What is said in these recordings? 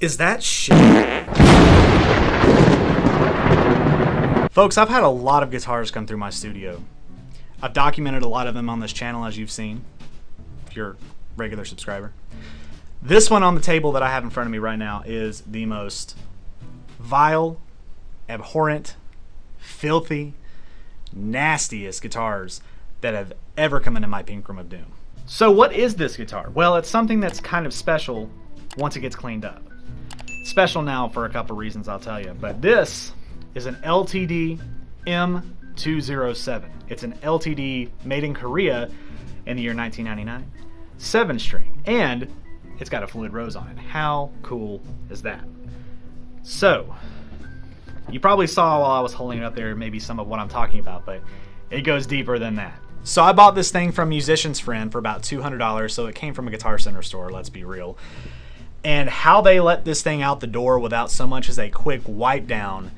Is that shit? Folks, I've had a lot of guitars come through my studio. I've documented a lot of them on this channel, as you've seen, if you're a regular subscriber. This one on the table that I have in front of me right now is the most vile, abhorrent, filthy, nastiest guitars that have ever come into my pink room of doom. So what is this guitar? Well, it's something that's kind of special once it gets cleaned up. Special now for a couple reasons I'll tell you, but this is an LTD M-207. It's an LTD made in Korea in the year 1999, 7-string, and it's got a fluid rose on it. How cool is that? So, you probably saw while I was holding it up there maybe some of what I'm talking about, but it goes deeper than that. So I bought this thing from Musician's Friend for about $200, so it came from a Guitar Center store, let's be real. And how they let this thing out the door without so much as a quick wipe down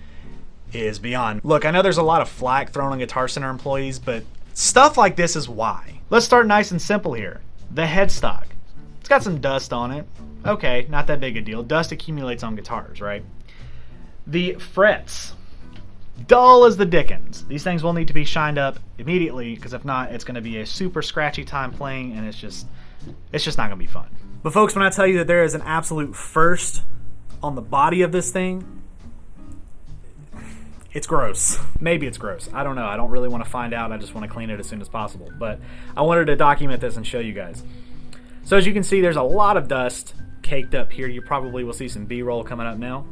is beyond. Look, I know there's a lot of flack thrown on Guitar Center employees, but stuff like this is why. Let's start nice and simple here. The headstock. It's got some dust on it. Okay, not that big a deal. Dust accumulates on guitars, right? The frets. Dull as the dickens. These things will need to be shined up immediately, because if not, it's going to be a super scratchy time playing, and it's just not going to be fun. But folks, when I tell you that there is an absolute first on the body of this thing, it's gross. Maybe it's gross. I don't know. I don't really want to find out. I just want to clean it as soon as possible. But I wanted to document this and show you guys. So as you can see, there's a lot of dust caked up here. You probably will see some B-roll coming up now.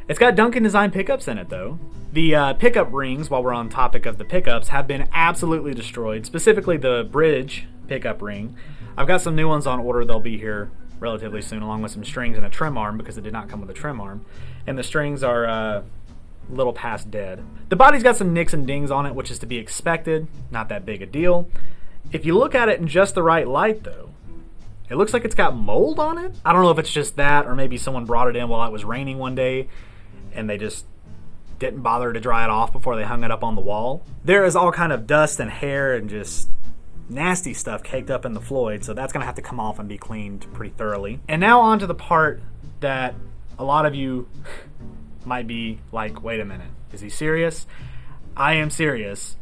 It's got Duncan design pickups in it, though. The pickup rings, while we're on topic of the pickups, have been absolutely destroyed, specifically the bridge pickup ring. I've got some new ones on order. They'll be here relatively soon, along with some strings and a Trem Arm, because it did not come with a Trem Arm. And the strings are a little past dead. The body's got some nicks and dings on it, which is to be expected. Not that big a deal. If you look at it in just the right light, though, it looks like it's got mold on it. I don't know if it's just that, or maybe someone brought it in while it was raining one day, and they just didn't bother to dry it off before they hung it up on the wall. There is all kind of dust and hair and just nasty stuff caked up in the Floyd, so that's gonna have to come off and be cleaned pretty thoroughly. And now on to the part that a lot of you might be like, wait a minute, is he serious? I am serious.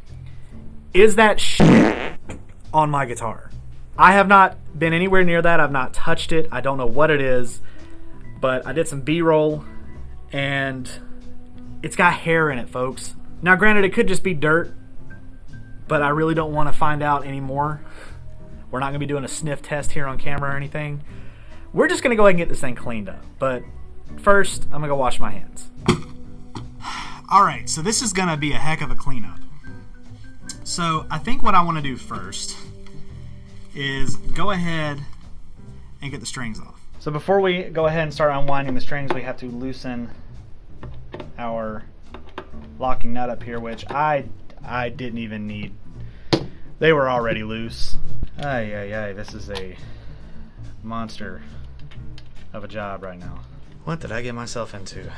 Is that shit on my guitar? I have not been anywhere near that. I've not touched it. I don't know what it is, but I did some B-roll and it's got hair in it, folks. Now granted, it could just be dirt, but I really don't want to find out anymore. We're not going to be doing a sniff test here on camera or anything. We're just going to go ahead and get this thing cleaned up. But first, I'm going to go wash my hands. Alright, so this is going to be a heck of a cleanup. So I think what I want to do first is go ahead and get the strings off. So before we go ahead and start unwinding the strings, we have to loosen our locking nut up here, which I didn't even need. They were already loose. Ay, this is a monster of a job right now. What did I get myself into?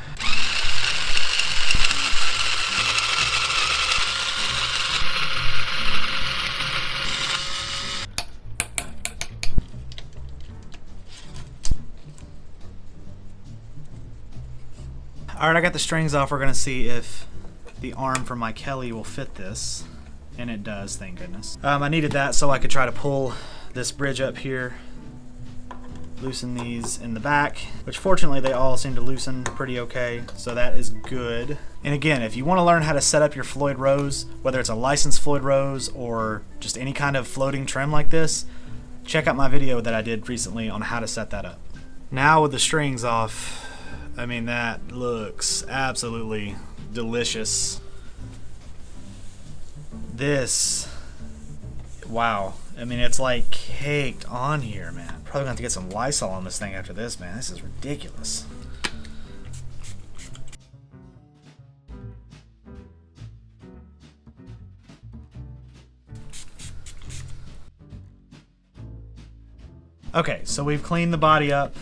Alright, I got the strings off. We're going to see if the arm from my Kelly will fit this. And it does, thank goodness. I needed that so I could try to pull this bridge up here. Loosen these in the back, which fortunately they all seem to loosen pretty okay, so that is good. And again, if you want to learn how to set up your Floyd Rose, whether it's a licensed Floyd Rose or just any kind of floating trem like this, check out my video that I did recently on how to set that up. Now with the strings off, I mean, that looks absolutely delicious. This, wow. I mean, it's like caked on here, man. Probably gonna have to get some Lysol on this thing after this, man. This is ridiculous. Okay, so we've cleaned the body up,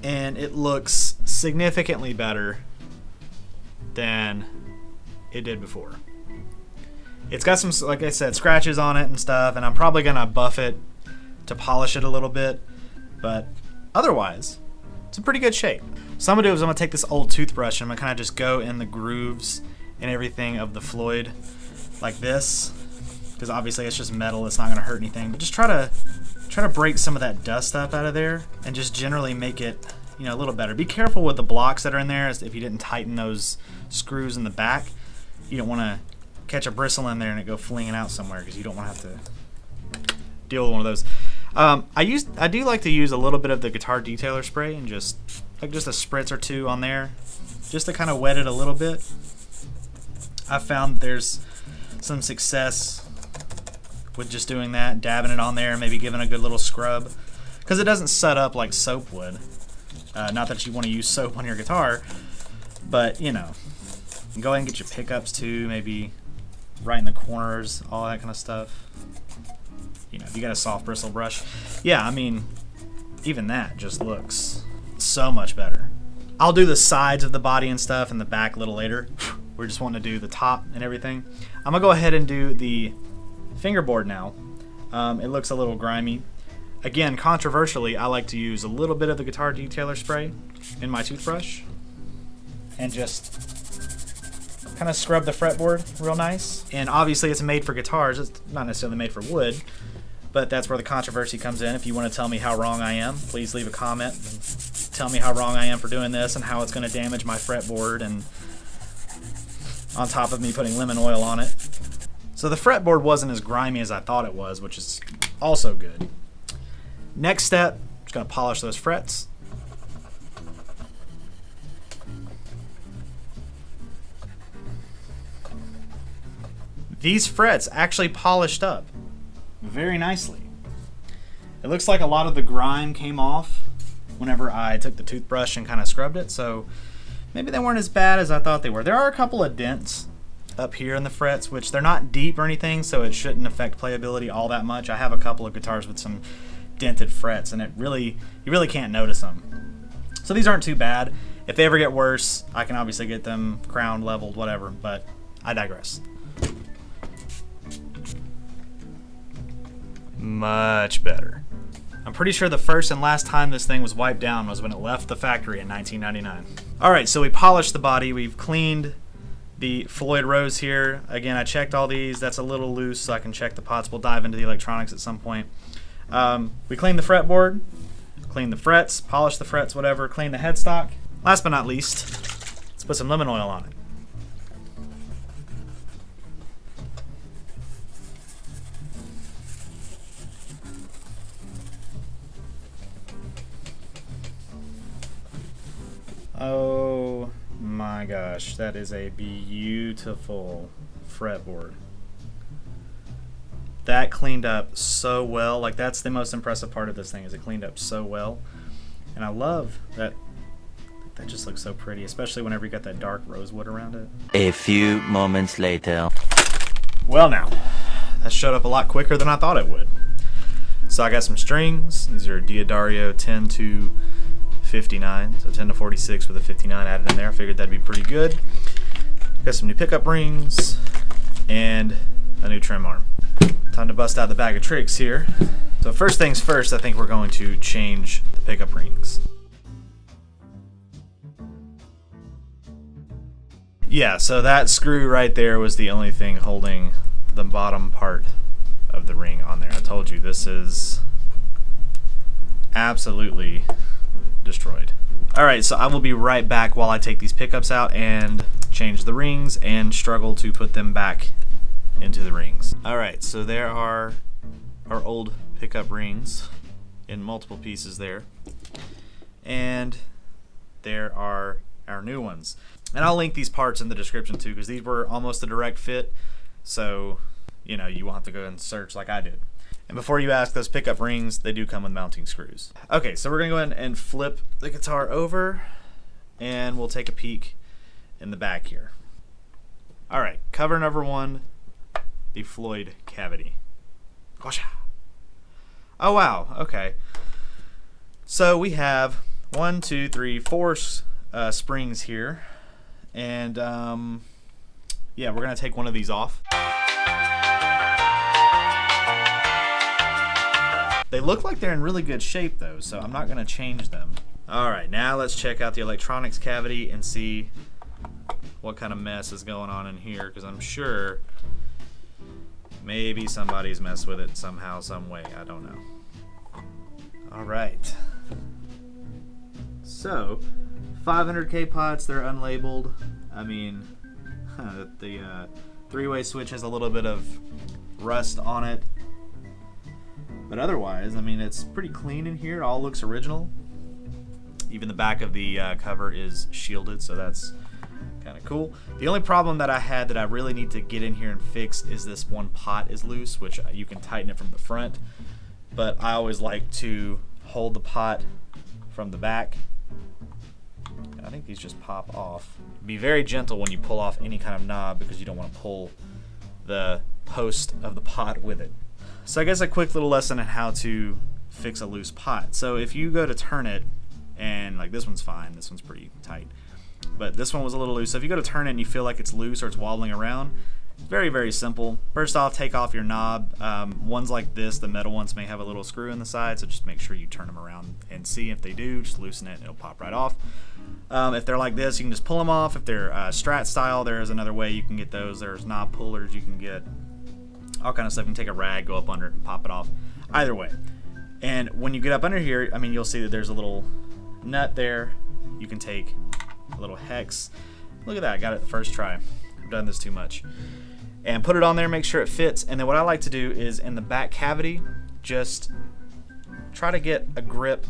and it looks significantly better than it did before. It's got some, like I said, scratches on it and stuff, and I'm probably gonna buff it to polish it a little bit, but otherwise, it's in pretty good shape. So I'm gonna do is I'm gonna take this old toothbrush and I'm gonna kind of just go in the grooves and everything of the Floyd like this, because obviously it's just metal, it's not gonna hurt anything, but just try to break some of that dust up out of there and just generally make it, you know, a little better. Be careful with the blocks that are in there, as if you didn't tighten those screws in the back, you don't want to catch a bristle in there and it go flinging out somewhere, because you don't want to have to deal with one of those. I do like to use a little bit of the guitar detailer spray and just a spritz or two on there, just to kind of wet it a little bit. I found there's some success with just doing that, dabbing it on there, maybe giving a good little scrub, because it doesn't set up like soap would. Not that you want to use soap on your guitar, but you know, go ahead and get your pickups too, maybe right in the corners, all that kind of stuff. You know, if you got a soft bristle brush, yeah, I mean, even that just looks so much better. I'll do the sides of the body and stuff and the back a little later. We're just wanting to do the top and everything. I'm gonna go ahead and do the fingerboard now. It looks a little grimy. Again, controversially, I like to use a little bit of the guitar detailer spray in my toothbrush and just kind of scrub the fretboard real nice. And obviously it's made for guitars, it's not necessarily made for wood, but that's where the controversy comes in. If you want to tell me how wrong I am, please leave a comment and tell me how wrong I am for doing this and how it's going to damage my fretboard, and on top of me putting lemon oil on it. So the fretboard wasn't as grimy as I thought it was, which is also good. Next step, just going to polish those frets. These frets actually polished up very nicely. It looks like a lot of the grime came off whenever I took the toothbrush and kind of scrubbed it, so maybe they weren't as bad as I thought they were. There are a couple of dents up here in the frets, which they're not deep or anything, so it shouldn't affect playability all that much. I have a couple of guitars with some dented frets, and you really can't notice them. So these aren't too bad. If they ever get worse, I can obviously get them crowned, leveled, whatever, but I digress. Much better. I'm pretty sure the first and last time this thing was wiped down was when it left the factory in 1999. Alright, so we polished the body, we've cleaned the Floyd Rose here. Again, I checked all these, that's a little loose, so I can check the pots. We'll dive into the electronics at some point. We cleaned the fretboard, cleaned the frets, polished the frets, whatever, cleaned the headstock. Last but not least, let's put some lemon oil on it. Oh my gosh, that is a beautiful fretboard. That cleaned up so well. Like, that's the most impressive part of this thing, is it cleaned up so well. And I love that. That just looks so pretty, especially whenever you got that dark rosewood around it. A few moments later. Well now, that showed up a lot quicker than I thought it would. So I got some strings. These are Diodario 10 to 59, so 10 to 46 with a 59 added in there. I figured that'd be pretty good. Got some new pickup rings and a new Trem Arm. Time to bust out the bag of tricks here. So first things first, I think we're going to change the pickup rings. Yeah, so that screw right there was the only thing holding the bottom part of the ring on there. I told you, this is absolutely destroyed. Alright, so I will be right back while I take these pickups out and change the rings and struggle to put them back into the rings. Alright, so there are our old pickup rings in multiple pieces there. And there are our new ones. And I'll link these parts in the description too, because these were almost a direct fit, so you know, you won't have to go and search like I did. And before you ask, those pickup rings, they do come with mounting screws. Okay, so we're gonna go ahead and flip the guitar over, and we'll take a peek in the back here. Alright, cover number one, the Floyd cavity. Oh wow, okay. So we have 1, 2, 3, 4 springs here. And yeah, we're gonna take one of these off. They look like they're in really good shape though, so I'm not gonna change them. All right, now let's check out the electronics cavity and see what kind of mess is going on in here, because I'm sure maybe somebody's messed with it somehow, some way. I don't know. All right. So, 500K pots, they're unlabeled. I mean, the three-way switch has a little bit of rust on it. But otherwise, I mean, it's pretty clean in here. It all looks original. Even the back of the cover is shielded, so that's kind of cool. The only problem that I had that I really need to get in here and fix is this one pot is loose, which you can tighten it from the front. But I always like to hold the pot from the back. I think these just pop off. Be very gentle when you pull off any kind of knob, because you don't want to pull the post of the pot with it. So I guess a quick little lesson on how to fix a loose pot. So if you go to turn it, and like this one's fine, this one's pretty tight, but this one was a little loose. So if you go to turn it and you feel like it's loose or it's wobbling around, very, very simple. First off, take off your knob. Ones like this, the metal ones, may have a little screw in the side, so just make sure you turn them around and see. If they do, just loosen it and it'll pop right off. If they're like this, you can just pull them off. If they're Strat style, there's another way you can get those. There's knob pullers, you can get all kind of stuff. You can take a rag, go up under it and pop it off. Either way. And when you get up under here, I mean, you'll see that there's a little nut there. You can take a little hex. Look at that, I got it the first try. I've done this too much. And put it on there, make sure it fits. And then what I like to do is in the back cavity, just try to get a grip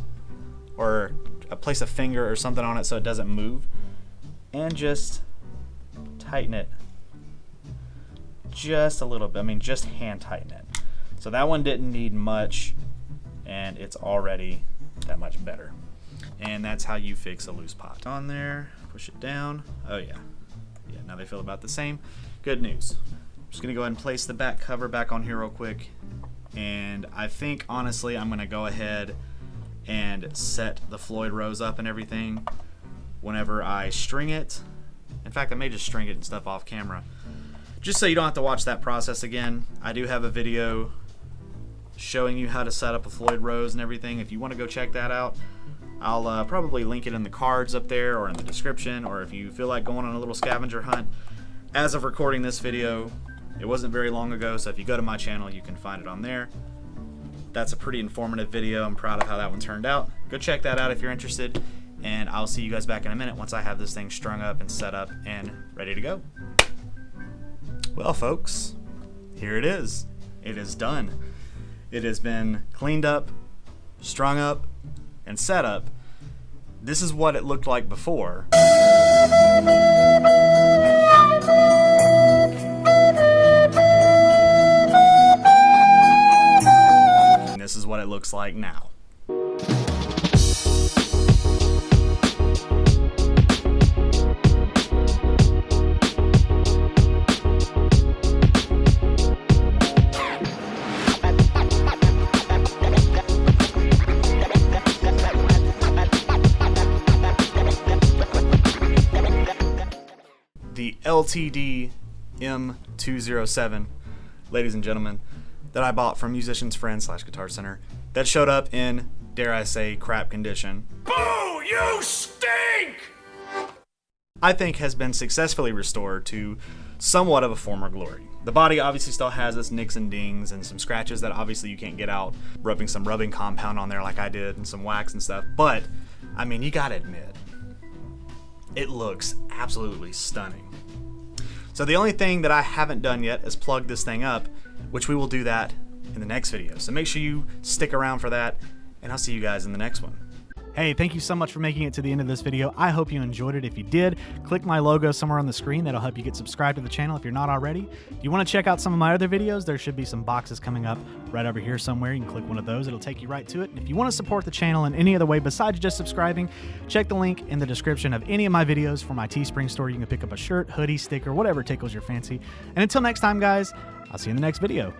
or place a finger or something on it so it doesn't move, and just tighten it just a little bit. I mean, just hand tighten it. So that one didn't need much, and it's already that much better. And that's how you fix a loose pot. On there, push it down. Oh yeah, now they feel about the same. Good news. I'm just gonna go ahead and place the back cover back on here real quick, and I think honestly I'm gonna go ahead and set the Floyd rose up and everything whenever I string it. In fact, I may just string it and stuff off camera, just so you don't have to watch that process again. I do have a video showing you how to set up a Floyd rose and everything. If you want to go check that out, I'll probably link it in the cards up there or in the description, or if you feel like going on a little scavenger hunt. As of recording this video, it wasn't very long ago, so if you go to my channel, you can find it on there. That's a pretty informative video. I'm proud of how that one turned out. Go check that out if you're interested, and I'll see you guys back in a minute once I have this thing strung up and set up and ready to go. Well, folks, here it is. It is done. It has been cleaned up, strung up, and set up. This is what it looked like before. And this is what it looks like now. The LTD M-207, ladies and gentlemen, that I bought from Musician's Friend / Guitar Center, that showed up in, dare I say, crap condition. Boo! You stink! I think has been successfully restored to somewhat of a former glory. The body obviously still has its nicks and dings and some scratches that obviously you can't get out, rubbing some rubbing compound on there like I did and some wax and stuff, but I mean, you gotta admit, it looks absolutely stunning. So the only thing that I haven't done yet is plug this thing up, which we will do that in the next video. So make sure you stick around for that, and I'll see you guys in the next one. Hey, thank you so much for making it to the end of this video. I hope you enjoyed it. If you did, click my logo somewhere on the screen. That'll help you get subscribed to the channel if you're not already. If you want to check out some of my other videos, there should be some boxes coming up right over here somewhere. You can click one of those. It'll take you right to it. And if you want to support the channel in any other way besides just subscribing, check the link in the description of any of my videos for my Teespring store. You can pick up a shirt, hoodie, sticker, whatever tickles your fancy. And until next time, guys, I'll see you in the next video.